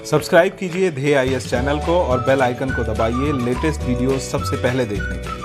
Subscribe कीजिए ध्येय IAS channel को और बेल आइकन को दबाइए लेटेस्ट वीडियो सबसे पहले देखने के लिए।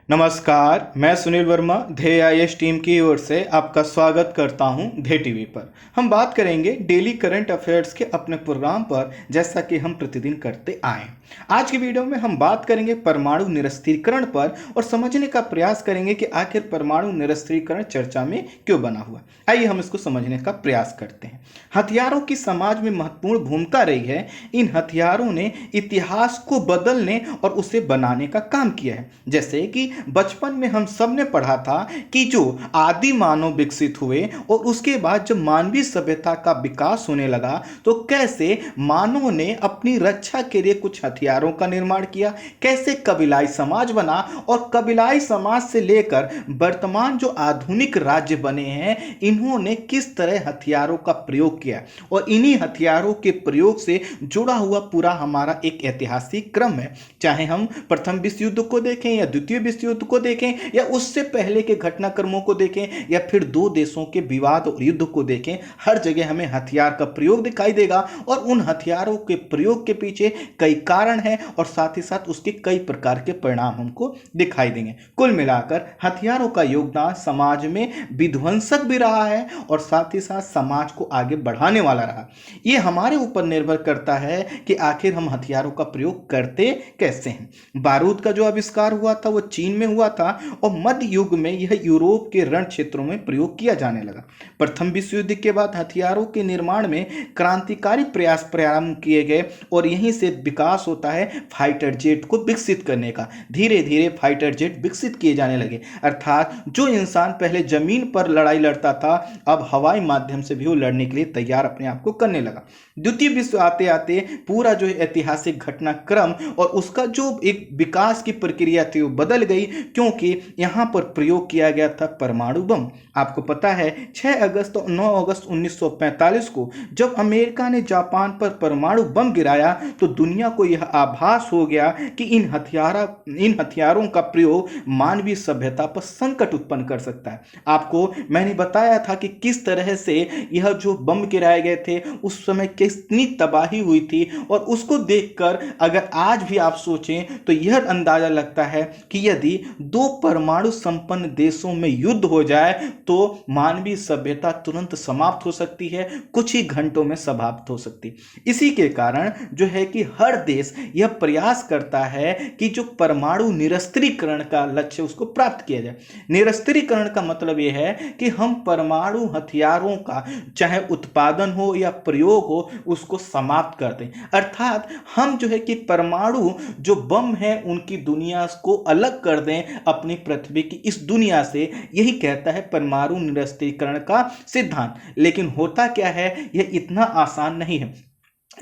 नमस्कार, मैं सुनील वर्मा ध्येय आईएएस टीम की ओर से आपका स्वागत करता हूं ध्येय टीवी पर। हम बात करेंगे डेली करंट अफेयर्स के अपने प्रोग्राम पर, जैसा कि हम प्रतिदिन करते आए। आज की वीडियो में हम बात करेंगे परमाणु निरस्त्रीकरण पर और समझने का प्रयास करेंगे कि आखिर परमाणु निरस्त्रीकरण चर्चा में क्यों बना हुआ। आइए हम इसको समझने का प्रयास करते हैं। हथियारों की समाज में महत्वपूर्ण भूमिका रही है। इन हथियारों ने इतिहास को बदलने और उसे बनाने का काम किया है। जैसे कि बचपन में हम सब ने पढ़ा था कि जो आदि मानव विकसित हुए और उसके बाद जब मानवीय सभ्यता का विकास होने लगा तो कैसे मानव ने अपनी रक्षा के लिए कुछ हथियारों का निर्माण किया, कैसे कबीलाई समाज बना और कबीलाई समाज से लेकर वर्तमान जो आधुनिक राज्य बने हैं, इन्होंने किस तरह हथियारों का प्रयोग किया और इन्हीं हथियारों के प्रयोग से जुड़ा हुआ पूरा हमारा एक ऐतिहासिक क्रम है। चाहे हम प्रथम विश्व युद्ध को देखें या द्वितीय विश्व युद्ध को देखें या उससे पहले के घटनाक्रमों को देखें या फिर दो देशों के विवाद और युद्ध को देखें, हर जगह हमें हथियार का प्रयोग दिखाई देगा और उन हथियारों के प्रयोग के पीछे कई कारण हैं और साथ ही साथ उसके कई प्रकार के परिणाम हमको दिखाई देंगे। कुल मिलाकर हथियारों का योगदान समाज में विध्वंसक भी रहा है और साथ ही साथ समाज को आगे बढ़ाने वाला रहा। यह हमारे ऊपर निर्भर करता है कि आखिर हम हथियारों का प्रयोग करते कैसे हैं। बारूद का जो आविष्कार हुआ था वो चीन में हुआ था और मध्य युग में यह यूरोप के रण क्षेत्रों में प्रयोग किया जाने लगा। प्रथम विश्व युद्ध के बाद हथियारों के निर्माण में क्रांतिकारी प्रयास प्रारंभ किए गए और यहीं से विकास होता है फाइटर जेट को विकसित करने का। धीरे धीरे फाइटर जेट विकसित किए जाने लगे, अर्थात जो इंसान पहले जमीन पर लड़ाई लड़ता था अब हवाई माध्यम से भी वो लड़ने के लिए तैयार अपने आप को करने लगा। द्वितीय विश्व आते आते पूरा जो ऐतिहासिक घटनाक्रम और उसका जो एक विकास की प्रक्रिया थी वो बदल गई, क्योंकि यहां पर प्रयोग किया गया था परमाणु बम। आपको पता है 6 अगस्त और 9 अगस्त 1945 को जब अमेरिका ने जापान पर परमाणु बम गिराया तो दुनिया को यह आभास हो गया कि इन हथियारों का प्रयोग मानवीय सभ्यता पर संकट उत्पन्न कर सकता है। आपको मैंने बताया था कि किस तरह से यह जो बम गिराए गए थे उस समय कितनी तबाही हुई थी और उसको देखकर अगर आज भी आप सोचें तो यह अंदाजा लगता है कि यदि दो परमाणु संपन्न देशों में युद्ध हो जाए तो मानवीय सभ्यता तुरंत समाप्त हो सकती है, कुछ ही घंटों में समाप्त हो सकती। इसी के कारण जो है कि हर देश यह प्रयास करता है कि जो परमाणु निरस्त्रीकरण का लक्ष्य उसको प्राप्त किया जाए। निरस्त्रीकरण का मतलब यह है कि हम परमाणु हथियारों का चाहे उत्पादन हो या प्रयोग हो उसको समाप्त कर दें, अर्थात हम जो है कि परमाणु जो बम है उनकी दुनिया को अलग कर दें अपनी पृथ्वी की इस दुनिया से। यही कहता है परमाणु निरस्त्रीकरण का सिद्धांत। लेकिन होता क्या है, यह इतना आसान नहीं है।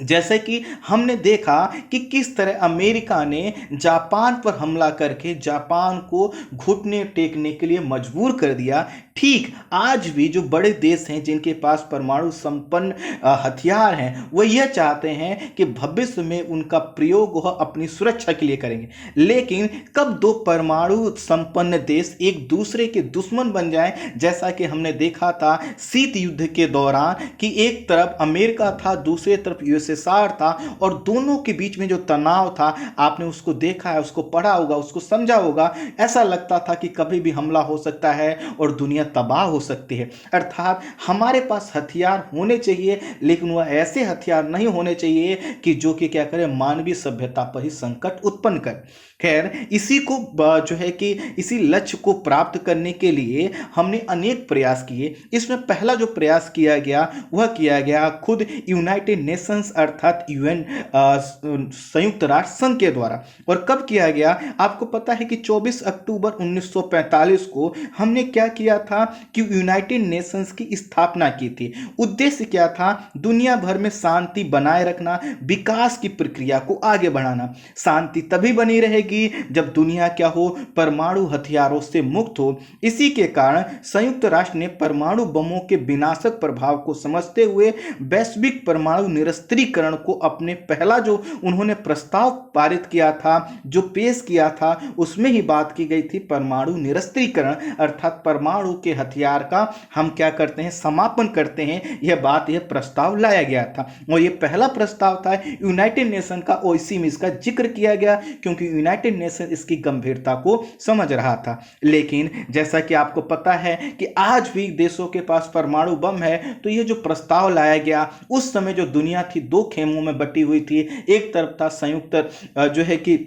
जैसे कि हमने देखा कि किस तरह अमेरिका ने जापान पर हमला करके जापान को घुटने टेकने के लिए मजबूर कर दिया, ठीक आज भी जो बड़े देश हैं जिनके पास परमाणु संपन्न हथियार हैं वो यह चाहते हैं कि भविष्य में उनका प्रयोग वह अपनी सुरक्षा के लिए करेंगे। लेकिन कब दो परमाणु संपन्न देश एक दूसरे के दुश्मन बन जाएं, जैसा कि हमने देखा था शीत युद्ध के दौरान कि एक तरफ अमेरिका था, दूसरी तरफ यूएसएसआर था और दोनों के बीच में जो तनाव था आपने उसको देखा है, उसको पढ़ा होगा, उसको समझा होगा। ऐसा लगता था कि कभी भी हमला हो सकता है और दुनिया तबाह हो सकती है। अर्थात हमारे पास हथियार होने चाहिए लेकिन वह ऐसे हथियार नहीं होने चाहिए कि जो कि क्या करे, मानवीय सभ्यता पर ही संकट उत्पन्न कर। खैर इसी को जो है कि इसी लक्ष्य को प्राप्त करने के लिए हमने अनेक प्रयास किए। इसमें पहला जो प्रयास किया गया वह किया गया खुद यूनाइटेड नेशंस अर्थात यूएन संयुक्त राष्ट्र संघ के द्वारा। और कब किया गया आपको पता है कि 24 अक्टूबर 1945 को हमने क्या किया था, था कि यूनाइटेड नेशंस की स्थापना की थी। उद्देश्य क्या था? दुनिया भर में शांति बनाए रखना, विकास की प्रक्रिया को आगे बढ़ाना। शांति तभी बनी रहेगी जब दुनिया क्या हो? परमाणु हथियारों से मुक्त हो। इसी के कारण संयुक्त राष्ट्र ने परमाणु बमों के विनाशक प्रभाव को समझते हुए वैश्विक परमाणु निरस्त्रीकरण को अपने पहला जो उन्होंने प्रस्ताव पारित किया था, जो पेश किया था, उसमें ही बात की गई थी परमाणु निरस्त्रीकरण, अर्थात परमाणु के हथियार का हम क्या करते हैं? समापन करते हैं। यह प्रस्ताव लाया गया था और यह पहला प्रस्ताव था यूनाइटेड नेशन का और इसी में इसका जिक्र किया गया क्योंकि यूनाइटेड नेशन इसकी गंभीरता को समझ रहा था। लेकिन जैसा कि आपको पता है कि आज भी देशों के पास परमाणु बम है, तो यह जो प्रस्ताव लाया गया, उस समय जो दुनिया थी दो खेमों में बटी हुई थी। एक तरफ था संयुक्त जो है कि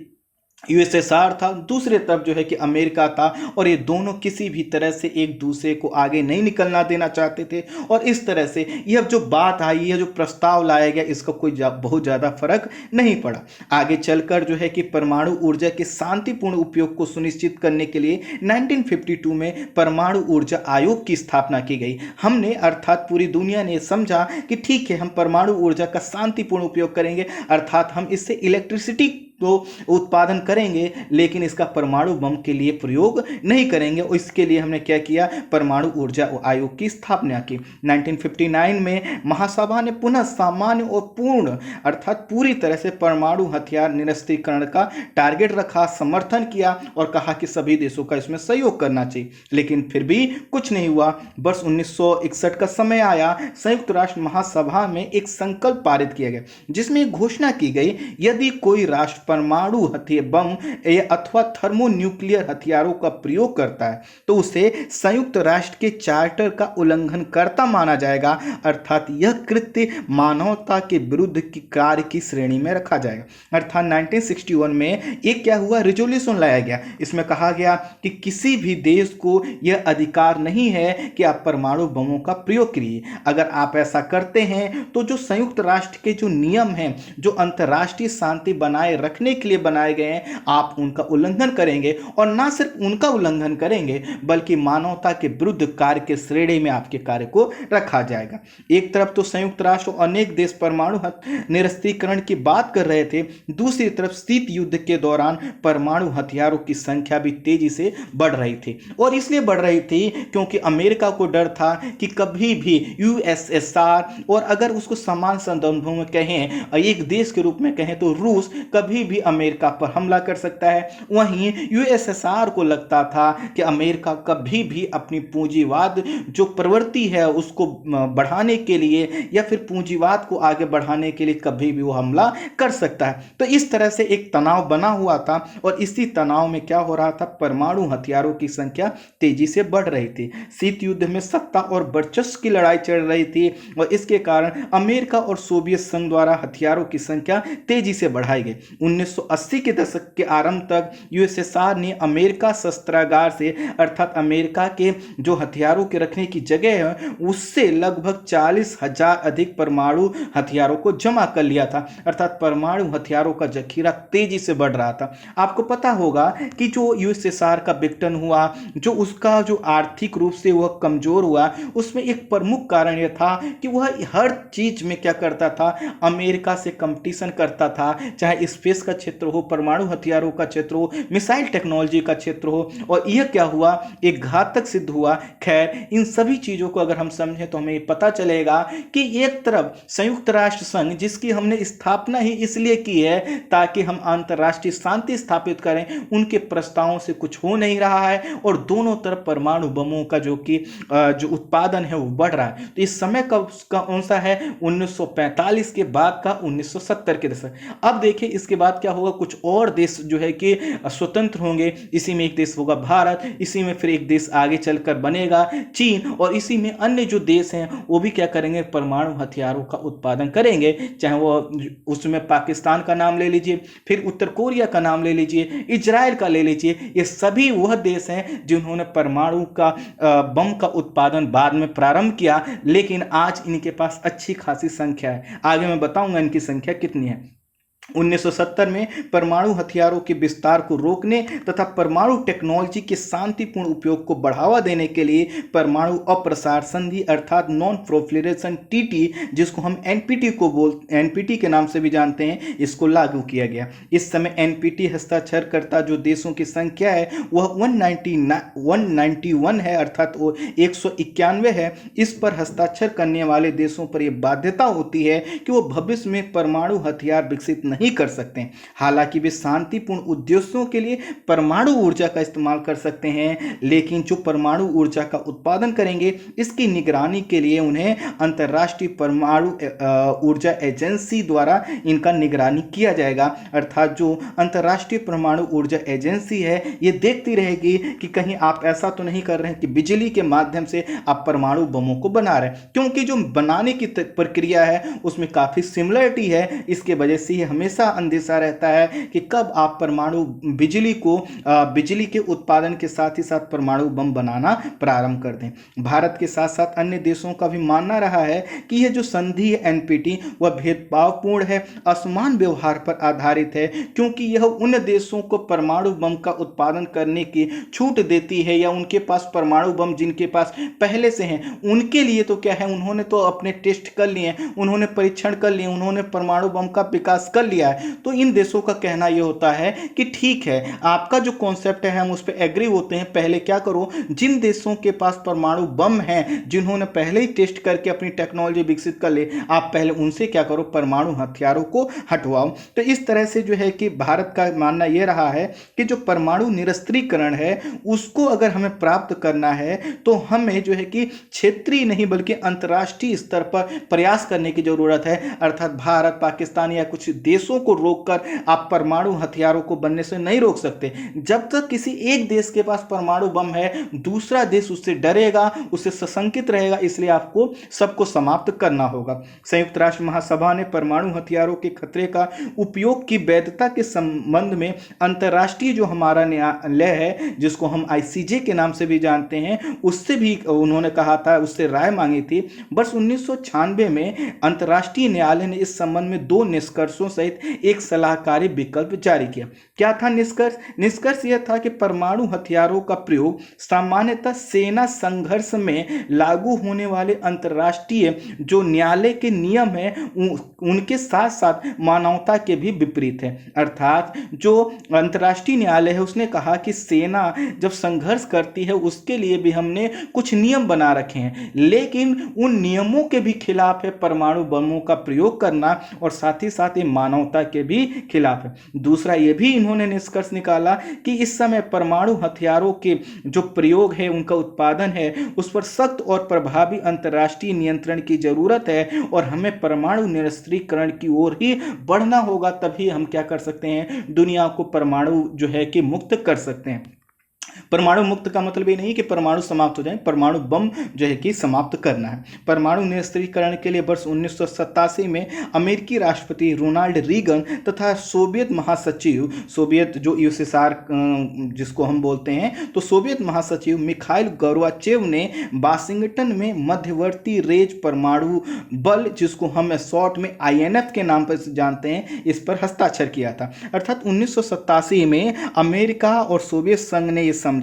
यूएसएसआर था, दूसरे तरफ जो है कि अमेरिका था और ये दोनों किसी भी तरह से एक दूसरे को आगे नहीं निकलना देना चाहते थे। और इस तरह से यह जो बात आई, यह जो प्रस्ताव लाया गया, इसका कोई बहुत ज़्यादा फर्क नहीं पड़ा। आगे चलकर जो है कि परमाणु ऊर्जा के शांतिपूर्ण उपयोग को सुनिश्चित करने के लिए 1952 में परमाणु ऊर्जा आयोग की स्थापना की गई। हमने अर्थात पूरी दुनिया ने समझा कि ठीक है, हम परमाणु ऊर्जा का शांतिपूर्ण उपयोग करेंगे, अर्थात हम इससे इलेक्ट्रिसिटी तो उत्पादन करेंगे, लेकिन इसका परमाणु बम के लिए प्रयोग नहीं करेंगे। और इसके लिए हमने क्या किया? परमाणु ऊर्जा आयोग की स्थापना की। 1959 में महासभा ने पुनः सामान्य और पूर्ण अर्थात पूरी तरह से परमाणु हथियार निरस्त्रीकरण का टारगेट रखा, समर्थन किया और कहा कि सभी देशों का इसमें सहयोग करना चाहिए। लेकिन फिर भी कुछ नहीं हुआ। वर्ष 1961 का समय आया, संयुक्त राष्ट्र महासभा में एक संकल्प पारित किया गया जिसमें घोषणा की गई, यदि कोई राष्ट्र परमाणु हथियार बम अथवा थर्मोन्यूक्लियर हथियारों का प्रयोग करता है तो उसे संयुक्त राष्ट्र के चार्टर का उल्लंघन करता माना जाएगा, अर्थात यह कृत्य मानवता के विरुद्ध की कार्य की श्रेणी में रखा जाएगा। अर्थात 1961 में एक क्या हुआ? रिजोल्यूशन लाया गया। इसमें कहा गया कि किसी भी देश को यह अधिकार नहीं है कि आप परमाणु बमों का प्रयोग करिए। अगर आप ऐसा करते हैं तो जो संयुक्त राष्ट्र के जो नियम हैं, जो अंतर्राष्ट्रीय शांति बनाए रखने के लिए बनाए गए हैं, आप उनका उल्लंघन करेंगे और ना सिर्फ उनका उल्लंघन करेंगे बल्कि मानवता के विरुद्ध कार्य के श्रेणी में आपके कार्य को रखा जाएगा। एक तरफ तो संयुक्त राष्ट्र और अनेक देश परमाणु निरस्त्रीकरण की बात कर रहे थे, दूसरी तरफ शीत युद्ध के दौरान परमाणु हथियारों की संख्या भी तेजी से बढ़ रही थी। और इसलिए बढ़ रही थी क्योंकि अमेरिका को डर था कि कभी भी यूएसएसआर, और अगर उसको समान संदर्भों में कहें, एक देश के रूप में कहें तो रूस, कभी भी अमेरिका पर हमला कर सकता है। वहीं यूएसएसआर को लगता था कि अमेरिका कभी भी अपनी पूंजीवाद जो प्रवृत्ति है उसको बढ़ाने के लिए या फिर पूंजीवाद को आगे बढ़ाने के लिए कभी भी वो हमला कर सकता है। तो इस तरह से एक तनाव बना हुआ था और इसी तनाव में क्या हो रहा था? परमाणु हथियारों की संख्या तेजी से बढ़ रही थी। शीत युद्ध में सत्ता और वर्चस्व की लड़ाई चल रही थी और इसके कारण अमेरिका और सोवियत संघ द्वारा हथियारों की संख्या तेजी से बढ़ाई गई। 1980 के दशक के आरंभ तक यूएसएसआर ने अमेरिका शस्त्रागार से अर्थात अमेरिका के जो हथियारों के रखने की जगह है उससे लगभग 40,000 अधिक परमाणु हथियारों को जमा कर लिया था। अर्थात परमाणु हथियारों का जखीरा तेजी से बढ़ रहा था। आपको पता होगा कि जो यूएसएसआर का विघटन हुआ, जो उसका जो आर्थिक रूप से वह कमजोर हुआ, उसमें एक प्रमुख कारण यह था कि वह हर चीज में क्या करता था? अमेरिका से कंपटीशन करता था, चाहे स्पेस का क्षेत्र हो, परमाणु हथियारों का क्षेत्र हो, मिसाइल टेक्नोलॉजी का क्षेत्र हो। और यह क्या हुआ? एक घातक सिद्ध हुआ। खैर, इन सभी चीजों को अगर हम समझें तो हमें पता चलेगा कि एक तरफ संयुक्त राष्ट्र संघ, जिसकी हमने स्थापना ही इसलिए की है ताकि हम अंतर्राष्ट्रीय शांति स्थापित करें, उनके प्रस्तावों से कुछ हो नहीं रहा है और दोनों तरफ परमाणु बमों का जो उत्पादन है वो बढ़ रहा है। तो इस समय कौन सा है? 1945 के बाद का 1970 के दशक। अब देखिए इसके बाद क्या होगा? कुछ और देश जो है कि स्वतंत्र होंगे। इसी में एक देश होगा भारत, इसी में फिर एक देश आगे चलकर बनेगा चीन, और इसी में अन्य जो देश हैं वो भी क्या करेंगे? परमाणु हथियारों का उत्पादन करेंगे। चाहे वो उसमें पाकिस्तान का नाम ले लीजिए, फिर उत्तर कोरिया का नाम ले लीजिए, इजराइल का ले लीजिए, ये सभी वह देश हैं जिन्होंने परमाणु का बम का उत्पादन बाद में प्रारंभ किया। लेकिन आज इनके पास अच्छी खासी संख्या है। आगे मैं बताऊंगा इनकी संख्या कितनी है। 1970 में परमाणु हथियारों के विस्तार को रोकने तथा परमाणु टेक्नोलॉजी के शांतिपूर्ण उपयोग को बढ़ावा देने के लिए परमाणु अप्रसार संधि अर्थात नॉन प्रोलिफरेशन टीटी, जिसको हम एनपीटी के नाम से भी जानते हैं, इसको लागू किया गया। इस समय एनपीटी हस्ताक्षरकर्ता जो देशों की संख्या है वह 191 है, अर्थात वो 191 है। इस पर हस्ताक्षर करने वाले देशों पर यह बाध्यता होती है कि वो भविष्य में परमाणु हथियार विकसित नहीं कर सकते हैं। हालांकि वे शांतिपूर्ण उद्देश्यों के लिए परमाणु ऊर्जा का इस्तेमाल कर सकते हैं, लेकिन जो परमाणु ऊर्जा का उत्पादन करेंगे इसकी निगरानी के लिए उन्हें अंतर्राष्ट्रीय परमाणु ऊर्जा एजेंसी द्वारा इनका निगरानी किया जाएगा। अर्थात जो अंतर्राष्ट्रीय परमाणु ऊर्जा एजेंसी है ये देखती रहेगी कि कहीं आप ऐसा तो नहीं कर रहे हैं कि बिजली के माध्यम से आप परमाणु बमों को बना रहे हैं, क्योंकि जो बनाने की प्रक्रिया है उसमें काफी सिमिलरिटी है। इसके वजह से ये हमेशा अंदेशा रहता है कि कब आप परमाणु बिजली के उत्पादन के साथ ही साथ परमाणु बम बनाना प्रारंभ कर दें। भारत के साथ साथ अन्य देशों का भी मानना रहा है कि यह जो संधि है एनपीटी वह भेदभावपूर्ण है, असमान व्यवहार पर आधारित है, क्योंकि यह उन देशों को परमाणु बम का उत्पादन करने की छूट देती है या उनके पास परमाणु बम जिनके पास पहले से हैं उनके लिए तो क्या है, उन्होंने तो अपने टेस्ट कर लिए, उन्होंने परीक्षण कर लिए, उन्होंने परमाणु बम का विकास कर लिया है। तो इन देशों का कहना यह होता है कि ठीक है आपका जो कॉन्सेप्ट है हम उस पर एग्री होते हैं, पहले क्या करो, जिन देशों के पास परमाणु बम है, जिन्होंने पहले ही टेस्ट करके अपनी टेक्नोलॉजी विकसित कर ले, आप पहले उनसे क्या करो, परमाणु हथियारों को हटवाओ। तो इस तरह से जो है कि भारत का मानना यह रहा है कि जो परमाणु निरस्त्रीकरण है उसको अगर हमें प्राप्त करना है तो हमें जो है कि क्षेत्रीय नहीं बल्कि अंतर्राष्ट्रीय स्तर पर प्रयास करने की जरूरत है। अर्थात भारत, पाकिस्तान या कुछ देशों को रोककर आप परमाणु हथियारों को बनने से नहीं रोक सकते। जब तक किसी एक देश के पास परमाणु बम है दूसरा देश उससे डरेगा, उससे सशंकित रहेगा, इसलिए आपको सबको समाप्त करना होगा। संयुक्त राष्ट्र महासभा ने परमाणु हथियारों के खतरे का उपयोग की वैधता के संबंध में अंतर्राष्ट्रीय जो हमारा न्यायालय है जिसको हम आईसीजे के नाम से भी जानते हैं उससे भी उन्होंने कहा था, उससे राय मांगी थी। वर्ष 1996 में अंतर्राष्ट्रीय न्यायालय ने इस संबंध में 2 निष्कर्षों सहित एक सलाहकारी विकल्प जारी किया। क्या था निष्कर्ष? निष्कर्ष यह था कि परमाणु हथियारों का प्रयोग सामान्यतः सेना संघर्ष में लागू होने वाले अंतर्राष्ट्रीय जो न्यायालय के नियम है उनके साथ साथ मानवता के भी विपरीत है। अर्थात जो अंतर्राष्ट्रीय न्यायालय है उसने कहा कि सेना जब संघर्ष करती है उसके लिए भी हमने कुछ नियम बना रखे हैं, लेकिन उन नियमों के भी खिलाफ है परमाणु बमों का प्रयोग करना और साथ ही साथ ये मानवता के भी खिलाफ है। दूसरा ये भी इन्होंने निष्कर्ष निकाला कि इस समय परमाणु हथियारों के जो प्रयोग है उनका उत्पादन है उस पर सख्त और प्रभावी अंतर्राष्ट्रीय नियंत्रण की जरूरत है और हमें परमाणु निरस्त्रीकरण की ओर ही बढ़ना होगा, तभी हम क्या कर सकते हैं, दुनिया को परमाणु जो है कि मुक्त कर सकते हैं। परमाणु मुक्त का मतलब ये नहीं कि परमाणु समाप्त हो जाए, परमाणु बम जो है कि समाप्त करना है। परमाणु निरस्त्रीकरण के लिए वर्ष 1987 में अमेरिकी राष्ट्रपति रोनाल्ड रीगन तथा सोवियत महासचिव, सोवियत जो यूएसएसआर जिसको हम बोलते हैं, तो सोवियत महासचिव मिखाइल गोर्बाचेव ने वाशिंगटन में मध्यवर्ती रेंज परमाणु बल जिसको हम शॉर्ट में आईएनएफ के नाम पर जानते हैं इस पर हस्ताक्षर किया था। अर्थात 1987 में अमेरिका और सोवियत संघ ने यह समझा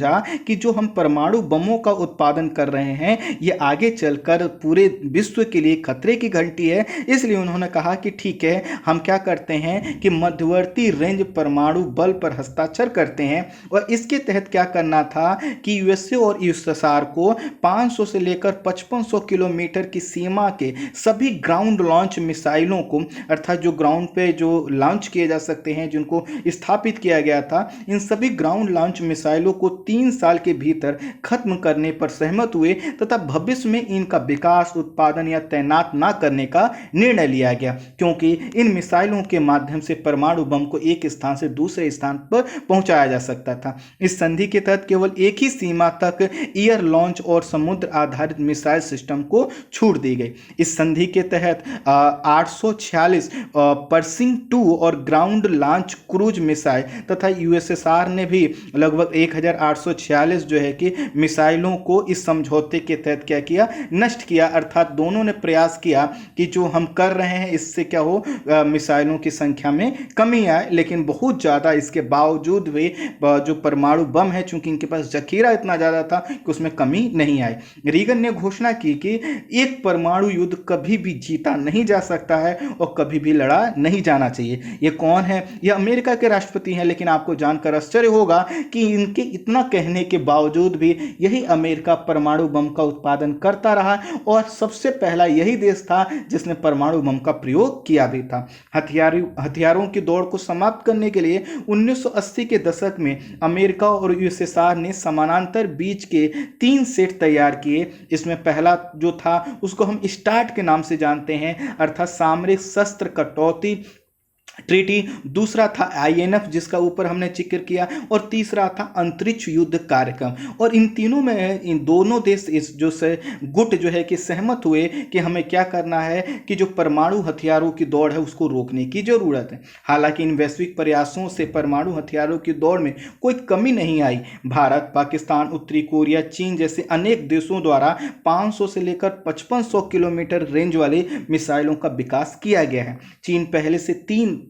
कि जो हम परमाणु बमों का उत्पादन कर रहे हैं ये आगे चलकर पूरे विश्व के लिए खतरे की घंटी है। इसलिए उन्होंने कहा कि ठीक है हम क्या करते हैं कि मध्यवर्ती रेंज परमाणु बल पर हस्ताक्षर करते हैं और इसके तहत क्या करना था कि यूएसए और यूएसएसआर को 500 से लेकर 5500 किलोमीटर की सीमा के सभी ग्राउंड लॉन्च मिसाइलों को, अर्थात जो ग्राउंड पे जो लॉन्च किए जा सकते हैं जिनको स्थापित किया गया था, इन सभी ग्राउंड लॉन्च मिसाइलों को 3 साल के भीतर खत्म करने पर सहमत हुए तथा भविष्य में इनका विकास, उत्पादन या तैनात न करने का निर्णय लिया गया, क्योंकि इन मिसाइलों के माध्यम से परमाणु बम को एक स्थान से दूसरे स्थान पर पहुंचाया जा सकता था। इस संधि के तहत केवल एक ही सीमा तक एयर लॉन्च और समुद्र आधारित मिसाइल सिस्टम को छूट दी गई। इस संधि के तहत 846 पर्सिंग 2 और ग्राउंड लॉन्च क्रूज मिसाइल तथा यूएसएसआर ने भी लगभग 1000 1846 जो है कि मिसाइलों को इस समझौते के तहत क्या किया, नष्ट किया। अर्थात दोनों ने प्रयास किया कि जो हम कर रहे हैं इससे क्या हो, मिसाइलों की संख्या में कमी आए, लेकिन बहुत ज़्यादा इसके बावजूद भी जो परमाणु बम है, चूंकि इनके पास जखीरा इतना ज़्यादा था कि उसमें कमी नहीं आई। रीगन ने घोषणा की कि एक परमाणु युद्ध कभी भी जीता नहीं जा सकता है और कभी भी लड़ा नहीं जाना चाहिए। ये कौन है? ये अमेरिका के राष्ट्रपति हैं, लेकिन आपको जानकर आश्चर्य होगा कि इनके इतना कहने के बावजूद भी यही अमेरिका परमाणु बम का उत्पादन करता रहा और सबसे पहला यही देश था जिसने परमाणु बम का प्रयोग किया भी था। हथियारों की दौड़ को समाप्त करने के लिए 1980 के दशक में अमेरिका और यूएसएसआर ने समानांतर बीच के 3 सेट तैयार किए। इसमें पहला जो था उसको हम स्टार्ट के नाम से जानते हैं, अर्थात सामरिक शस्त्र कटौती ट्रीटी। दूसरा था आईएनएफ जिसका ऊपर हमने जिक्र किया, और तीसरा था अंतरिक्ष युद्ध कार्यक्रम। और इन तीनों में इन दोनों देश इस जो से गुट जो है कि सहमत हुए कि हमें क्या करना है कि जो परमाणु हथियारों की दौड़ है उसको रोकने की जरूरत है। हालांकि इन वैश्विक प्रयासों से परमाणु हथियारों की दौड़ में कोई कमी नहीं आई। भारत, पाकिस्तान, उत्तरी कोरिया, चीन जैसे अनेक देशों द्वारा 500 से लेकर 5500 किलोमीटर रेंज वाले मिसाइलों का विकास किया गया है।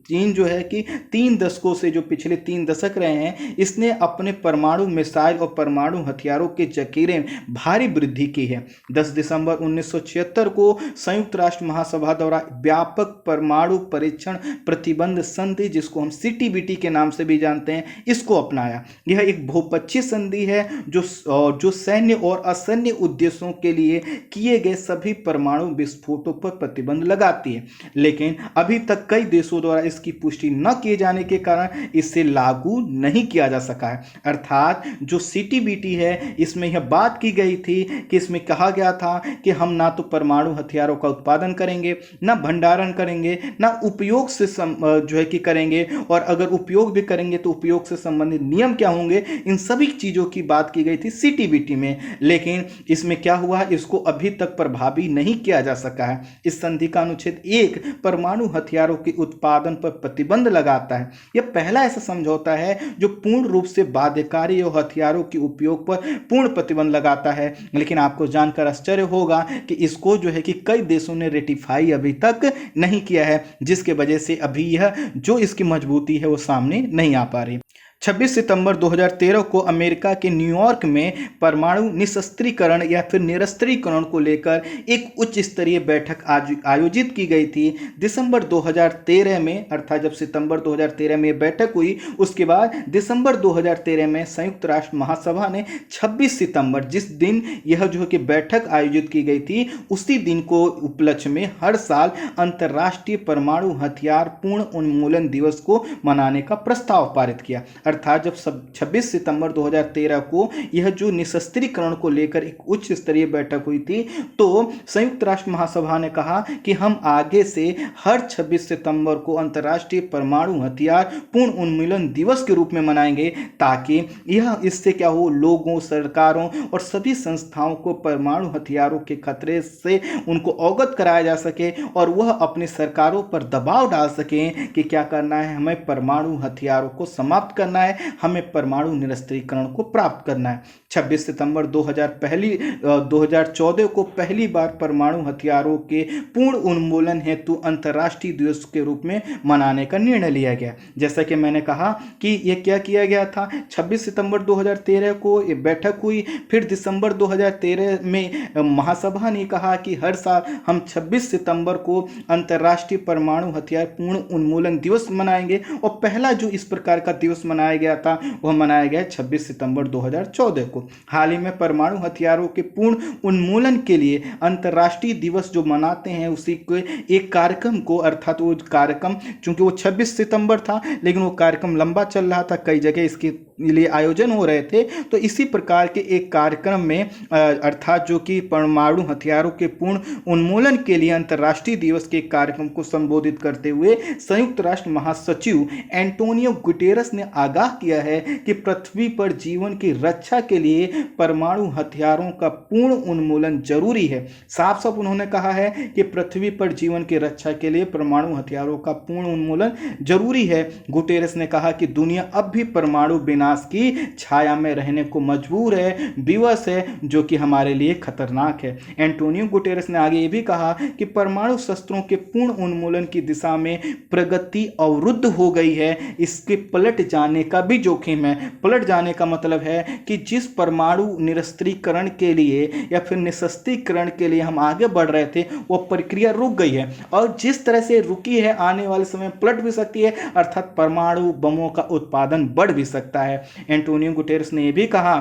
चीन जो है कि 3 दशकों से, जो पिछले 3 दशक रहे हैं, इसने अपने परमाणु मिसाइल और परमाणु हथियारों के जखीरे में भारी वृद्धि की है। 10 दिसंबर 1976 को संयुक्त राष्ट्र महासभा द्वारा व्यापक परमाणु परीक्षण प्रतिबंध संधि, जिसको हम सीटीबीटी के नाम से भी जानते हैं, इसको अपनाया। यह एक बहुपक्षीय संधि है जो सैन्य और असैन्य उद्देश्यों के लिए किए गए सभी परमाणु विस्फोटों पर प्रतिबंध लगाती है, लेकिन अभी तक कई देशों द्वारा इसकी पुष्टि न किए जाने के कारण इसे लागू नहीं किया जा सका है। अर्थात जो सीटीबीटी है इसमें यह बात की गई थी कि इसमें कहा गया था कि हम ना तो परमाणु हथियारों का उत्पादन करेंगे, ना भंडारण करेंगे, ना उपयोग से जो है कि करेंगे, और अगर उपयोग भी करेंगे तो उपयोग से संबंधित नियम क्या होंगे, इन सभी चीजों की बात की गई थी सीटीबीटी में। लेकिन इसमें क्या हुआ, इसको अभी तक प्रभावी नहीं किया जा सका है। इस संधि का अनुच्छेद 1 परमाणु हथियारों के उत्पादन पर प्रतिबंध लगाता है। यह पहला ऐसा समझौता है जो पूर्ण रूप से बाध्यकारी और हथियारों के उपयोग पर पूर्ण प्रतिबंध लगाता है। लेकिन आपको जानकर आश्चर्य होगा कि इसको जो है कि कई देशों ने रेटिफाई अभी तक नहीं किया है, जिसके वजह से अभी यह जो इसकी मजबूती है वो सामने नहीं आ पा रही। 26 सितंबर 2013 को अमेरिका के न्यूयॉर्क में परमाणु निशस्त्रीकरण या फिर निरस्त्रीकरण को लेकर एक उच्च स्तरीय बैठक आयोजित की गई थी। दिसंबर 2013 में, अर्थात जब सितंबर 2013 में बैठक हुई, उसके बाद दिसंबर 2013 में संयुक्त राष्ट्र महासभा ने 26 सितंबर, जिस दिन यह जो कि बैठक आयोजित की गई थी, उसी दिन को उपलक्ष्य में हर साल अंतर्राष्ट्रीय परमाणु हथियार पूर्ण उन्मूलन दिवस को मनाने का प्रस्ताव पारित किया। अर्थात जब 26 सितंबर 2013 को यह जो निशस्त्रीकरण को लेकर एक उच्च स्तरीय बैठक हुई थी, तो संयुक्त राष्ट्र महासभा ने कहा कि हम आगे से हर 26 सितंबर को अंतर्राष्ट्रीय परमाणु हथियार पूर्ण उन्मूलन दिवस के रूप में मनाएंगे, ताकि यह इससे क्या हो, लोगों, सरकारों और सभी संस्थाओं को परमाणु हथियारों के खतरे से उनको अवगत कराया जा सके और वह अपनी सरकारों पर दबाव डाल सकें कि क्या करना है, हमें परमाणु हथियारों को समाप्त करना है, हमें परमाणु निरस्त्रीकरण को प्राप्त करना है। 26 सितंबर 2014 को पहली बार परमाणु हथियारों के पूर्ण उन्मूलन हेतु अंतर्राष्ट्रीय दिवस के रूप में मनाने का निर्णय लिया गया। जैसा कि मैंने कहा कि यह क्या किया गया था, 26 सितंबर 2013 को यह बैठक हुई, फिर दिसंबर 2013 में महासभा ने कहा कि हर साल हम 26 सितंबर को अंतर्राष्ट्रीय परमाणु हथियार पूर्ण उन्मूलन दिवस मनाएंगे, और पहला जो इस प्रकार का दिवस मनाया गया था वह मनाया गया 26 सितंबर 2014 को। हाल ही में परमाणु हथियारों के पूर्ण उन्मूलन के लिए अंतर्राष्ट्रीय दिवस जो मनाते हैं, उसी को एक कार्यक्रम को, अर्थात वो कार्यक्रम चूंकि वो 26 सितंबर था, लेकिन वो कार्यक्रम लंबा चल रहा था, कई जगह इसके लिए आयोजन हो रहे थे, तो इसी प्रकार के एक कार्यक्रम में अर्थात जो कि परमाणु हथियारों के पूर्ण उन्मूलन के लिए अंतर्राष्ट्रीय दिवस के कार्यक्रम को संबोधित करते हुए संयुक्त राष्ट्र महासचिव एंटोनियो गुटेरस ने आगाह किया है कि पृथ्वी पर जीवन की रक्षा के लिए परमाणु हथियारों का पूर्ण उन्मूलन जरूरी है। साफ साफ उन्होंने कहा है कि पृथ्वी पर जीवन की रक्षा के लिए परमाणु हथियारों का पूर्ण उन्मूलन जरूरी है। गुटेरस ने कहा कि दुनिया अब भी परमाणु बिना विनाश की छाया में रहने को मजबूर है, विवश है, जो कि हमारे लिए खतरनाक है। एंटोनियो गुटेरेस ने आगे ये भी कहा कि परमाणु शस्त्रों के पूर्ण उन्मूलन की दिशा में प्रगति अवरुद्ध हो गई है, इसके पलट जाने का भी जोखिम है। पलट जाने का मतलब है कि जिस परमाणु निरस्त्रीकरण के लिए या फिर निशस्त्रीकरण के लिए हम आगे बढ़ रहे थे, वो प्रक्रिया रुक गई है, और जिस तरह से रुकी है आने वाले समय में पलट भी सकती है, अर्थात परमाणु बमों का उत्पादन बढ़ भी सकता है। एंटोनियो गुटेरेस ने यह भी कहा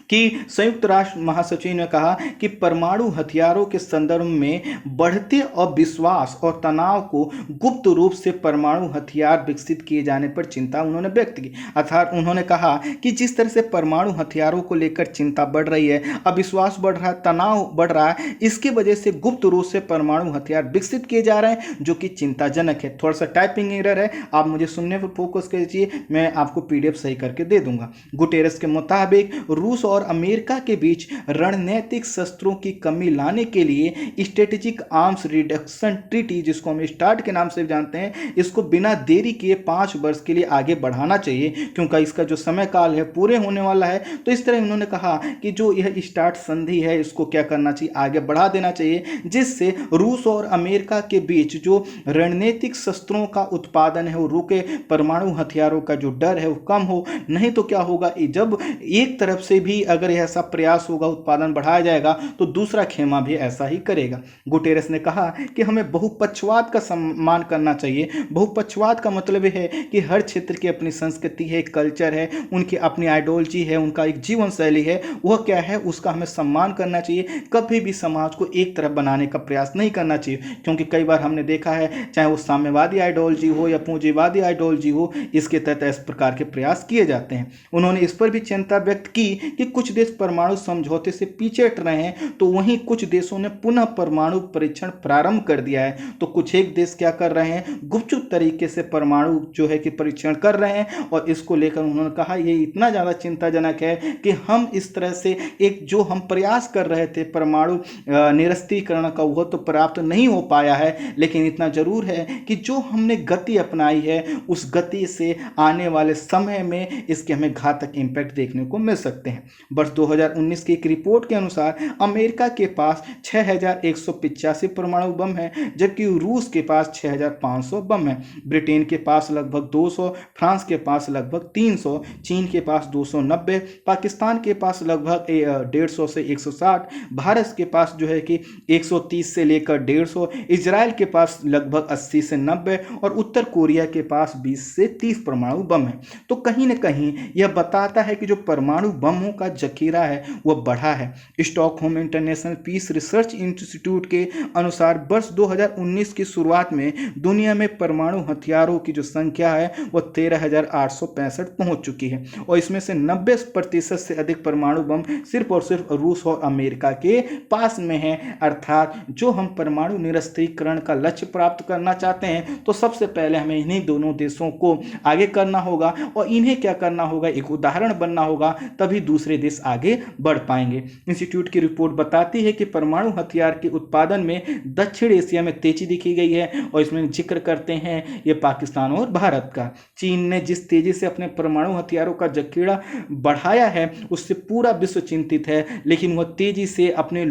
कि संयुक्त राष्ट्र महासचिव ने कहा कि परमाणु हथियारों के संदर्भ में बढ़ते अविश्वास और तनाव को गुप्त रूप से परमाणु हथियार विकसित किए जाने पर चिंता उन्होंने व्यक्त की। अर्थात उन्होंने कहा कि जिस तरह से परमाणु हथियारों को लेकर चिंता बढ़ रही है, अविश्वास बढ़ रहा है, तनाव बढ़ रहा है, इसकी वजह से गुप्त रूप से परमाणु हथियार विकसित किए जा रहे हैं, जो कि चिंताजनक है। थोड़ा सा टाइपिंग एरर है, आप मुझे सुनने पर फोकस कीजिए, मैं आपको पीडीएफ सही करके दे दूंगा। गुटेरेस के मुताबिक रूस और अमेरिका के बीच रणनीतिक शस्त्रों की कमी लाने के लिए स्ट्रेटेजिक आर्म्स रिडक्शन ट्रीटी, जिसको हम स्टार्ट के नाम से जानते हैं, इसको बिना देरी किए 5 वर्ष के लिए आगे बढ़ाना चाहिए, क्योंकि इसका जो समय काल है पूरे होने वाला है। तो इस तरह उन्होंने कहा कि जो यह स्टार्ट संधि है, इसको क्या करना चाहिए, आगे बढ़ा देना चाहिए, जिससे रूस और अमेरिका के बीच जो रणनीतिक शस्त्रों का उत्पादन है वो रुके, परमाणु हथियारों का जो डर है वो कम हो। नहीं तो क्या होगा, जब एक तरफ से भी अगर ऐसा प्रयास होगा, उत्पादन बढ़ाया जाएगा, तो दूसरा खेमा भी ऐसा ही करेगा। गुटेरेस ने कहा कि हमें बहुपक्षवाद का सम्मान करना चाहिए। बहुपक्षवाद का मतलब है कि हर क्षेत्र की अपनी संस्कृति है, कल्चर है, उनकी अपनी आइडियोलॉजी है, उनका एक जीवन शैली है, वह क्या है उसका हमें सम्मान करना चाहिए। कभी भी समाज को एक तरफ बनाने का प्रयास नहीं करना चाहिए, क्योंकि कई बार हमने देखा है, चाहे वो साम्यवादी आइडियोलॉजी हो या पूंजीवादी आइडियोलॉजी हो, इसके तहत इस प्रकार के प्रयास किए जाते हैं। उन्होंने इस पर भी चिंता व्यक्त की कि कुछ देश परमाणु समझौते से पीछे हट रहे हैं, तो वहीं कुछ देशों ने पुनः परमाणु परीक्षण प्रारंभ कर दिया है। तो कुछ एक देश क्या कर रहे हैं, गुपचुप तरीके से परमाणु जो है कि परीक्षण कर रहे हैं, और इसको लेकर उन्होंने कहा ये इतना ज़्यादा चिंताजनक है कि हम इस तरह से एक जो हम प्रयास कर रहे थे परमाणु निरस्त्रीकरण का, वह तो प्राप्त नहीं हो पाया है, लेकिन इतना जरूर है कि जो हमने गति अपनाई है, उस गति से आने वाले समय में इसके हमें घातक इम्पैक्ट देखने को मिल सकते हैं। वर्ष 2019 की एक रिपोर्ट के अनुसार अमेरिका के पास 6185 परमाणु बम है, जबकि रूस के पास 6500 बम है। ब्रिटेन के पास लगभग 200, फ्रांस के पास लगभग 300, चीन के पास 290, पाकिस्तान के पास लगभग 150 से 160, भारत के पास जो है कि 130 से लेकर 150, इजराइल के पास लगभग 80 से 90 और उत्तर कोरिया के पास 20 से 30 परमाणु बम है। तो कहीं ना कहीं यह बताता है कि जो परमाणु बमों का जखीरा है वह बढ़ा है। Stockholm International Peace Research Institute के अनुसार वर्ष 2019 की शुरुआत में दुनिया में परमाणु हथियारों की जो संख्या है वह 13,865 पहुंच चुकी है, और इसमें से 90% से अधिक परमाणु बम सिर्फ और सिर्फ रूस और अमेरिका के पास में है। अर्थात जो हम परमाणु निरस्त्रीकरण का लक्ष्य प्राप्त करना चाहते हैं, तो सबसे पहले हमें इन्हीं दोनों देशों को आगे करना होगा, और इन्हें क्या करना होगा, एक उदाहरण बनना होगा, तभी दूसरे देश आगे बढ़ पाएंगे। इंस्टीट्यूट की रिपोर्ट बताती है कि परमाणु हथियार के उत्पादन में दक्षिण एशिया में तेजी दिखी गई है, और इसमें जिक्र करते हैं ये पाकिस्तान और भारत का। चीन ने जिस तेजी से अपने परमाणु हथियारों का जखीरा बढ़ाया है, उससे पूरा विश्व चिंतित है, लेकिन वह तेजी से अपने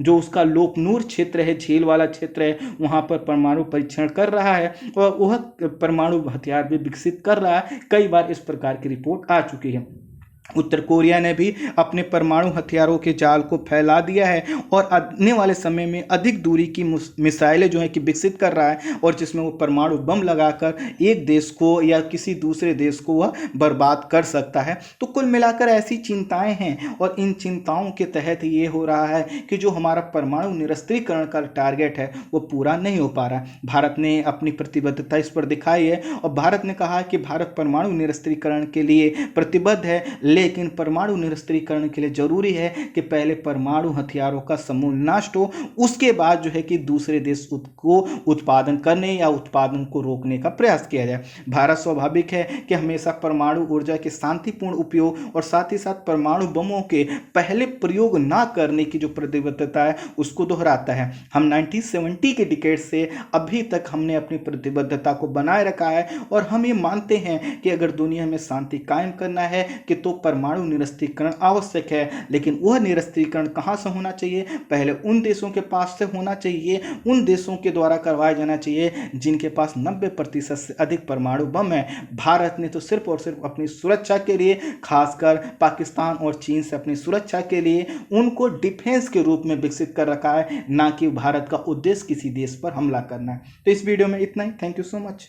जो उसका लोकनूर क्षेत्र है, झील वाला क्षेत्र है, वहां पर परमाणु परीक्षण कर रहा है, और वह परमाणु हथियार भी विकसित कर रहा है। कई बार इस प्रकार की रिपोर्ट आ चुकी है। उत्तर कोरिया ने भी अपने परमाणु हथियारों के जाल को फैला दिया है, और आने वाले समय में अधिक दूरी की मिसाइलें जो है कि विकसित कर रहा है, और जिसमें वो परमाणु बम लगाकर एक देश को या किसी दूसरे देश को वह बर्बाद कर सकता है। तो कुल मिलाकर ऐसी चिंताएं हैं, और इन चिंताओं के तहत ये हो रहा है कि जो हमारा परमाणु निरस्त्रीकरण का टारगेट है वो पूरा नहीं हो पा रहा। भारत ने अपनी प्रतिबद्धता इस पर दिखाई है, और भारत ने कहा कि भारत परमाणु निरस्त्रीकरण के लिए प्रतिबद्ध है, लेकिन परमाणु निरस्त्रीकरण के लिए जरूरी है कि पहले परमाणु हथियारों का समूल नष्ट हो, उसके बाद जो है कि दूसरे देश को उत्पादन करने या उत्पादन को रोकने का प्रयास किया जाए। भारत स्वाभाविक है कि हमेशा परमाणु ऊर्जा के शांतिपूर्ण उपयोग और साथ ही साथ परमाणु बमों के पहले प्रयोग ना करने की जो प्रतिबद्धता है उसको दोहराता है। हम 1970 के डिकेड से अभी तक हमने अपनी प्रतिबद्धता को बनाए रखा है और हम ये मानते हैं कि अगर दुनिया में शांति कायम करना है कि तो परमाणु निरस्त्रीकरण आवश्यक है। लेकिन वह निरस्त्रीकरण कहाँ से होना चाहिए? पहले उन देशों के पास से होना चाहिए, उन देशों के द्वारा करवाया जाना चाहिए जिनके पास 90% से अधिक परमाणु बम है। भारत ने तो सिर्फ और सिर्फ अपनी सुरक्षा के लिए, खासकर पाकिस्तान और चीन से अपनी सुरक्षा के लिए उनको डिफेंस के रूप में विकसित कर रखा है, ना कि भारत का उद्देश्य किसी देश पर हमला करना है। तो इस वीडियो में इतना ही। Thank you so much.